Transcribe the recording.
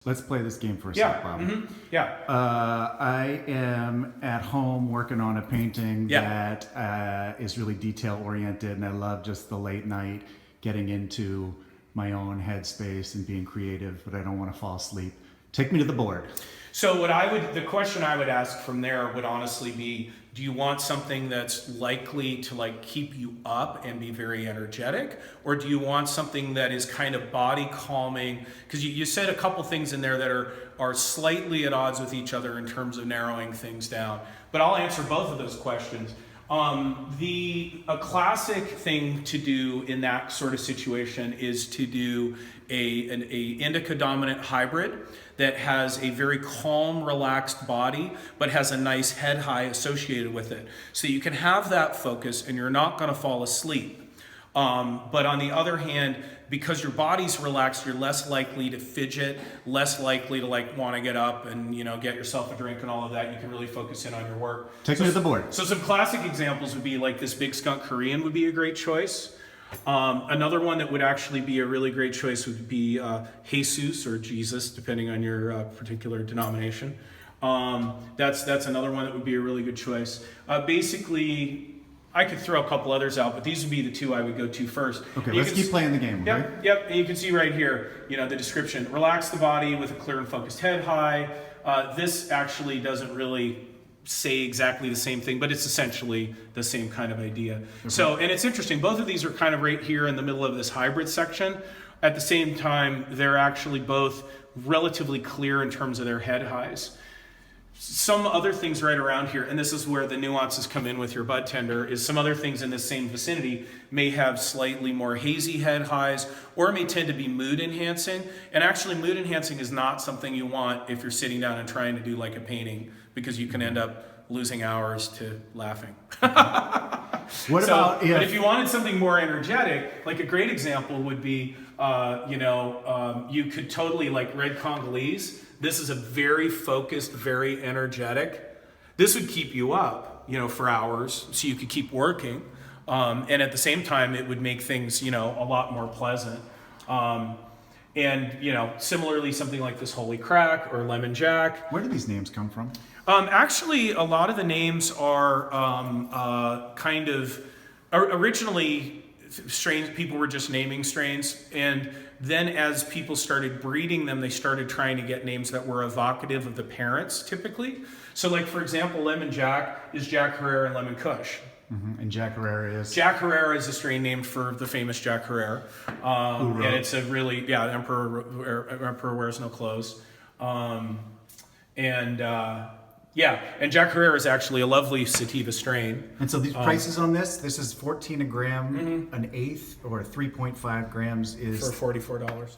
let's play this game for a Yeah. sec, Bob. Mm-hmm. Yeah. I am at home working on a painting Yeah. that is really detail oriented, and I love just the late night getting into my own headspace and being creative, but I don't want to fall asleep. Take me to the board. So the question I would ask from there would honestly be, do you want something that's likely to like keep you up and be very energetic? Or do you want something that is kind of body calming? Because you said a couple things in there that are slightly at odds with each other in terms of narrowing things down. But I'll answer both of those questions. A classic thing to do in that sort of situation is to do an indica dominant hybrid that has a very calm, relaxed body, but has a nice head high associated with it. So you can have that focus and you're not gonna fall asleep. But on the other hand, because your body's relaxed, you're less likely to fidget, less likely to like want to get up and get yourself a drink and all of that. You can really focus in on your work. Take me to the board. So some classic examples would be like this Big Skunk Korean would be a great choice. Another one that would actually be a really great choice would be Jesus or Jesus, depending on your particular denomination. That's another one that would be a really good choice. Basically, I could throw a couple others out, but these would be the two I would go to first. Okay, let's keep playing the game. Yep, right? yep. And you can see right here, the description. Relax the body with a clear and focused head high. This actually doesn't really say exactly the same thing, but it's essentially the same kind of idea. Okay. So, and it's interesting, both of these are kind of right here in the middle of this hybrid section. At the same time, they're actually both relatively clear in terms of their head highs. Some other things right around here, and this is where the nuances come in with your bud tender, is some other things in the same vicinity may have slightly more hazy head highs or may tend to be mood enhancing. And actually mood enhancing is not something you want if you're sitting down and trying to do like a painting, because you can end up losing hours to laughing. What about But if you wanted something more energetic, like a great example would be, you could totally like red Congolese. This is a very focused, very energetic. This would keep you up, for hours, so you could keep working. And at the same time, it would make things, a lot more pleasant. Similarly, something like this Holy Crack or Lemon Jack. Where do these names come from? Actually, a lot of the names are originally strains. People were just naming strains, and then as people started breeding them, they started trying to get names that were evocative of the parents, typically. So like, for example, Lemon Jack is Jack Herrera and Lemon Kush. Mm-hmm. And Jack Herrera is? Jack Herrera is a strain named for the famous Jack Herrera. And it's a really, Emperor Wears No Clothes. And Jack Herrera is actually a lovely sativa strain. And so these prices on this is 14 a gram, an eighth, or 3.5 grams is... For $44.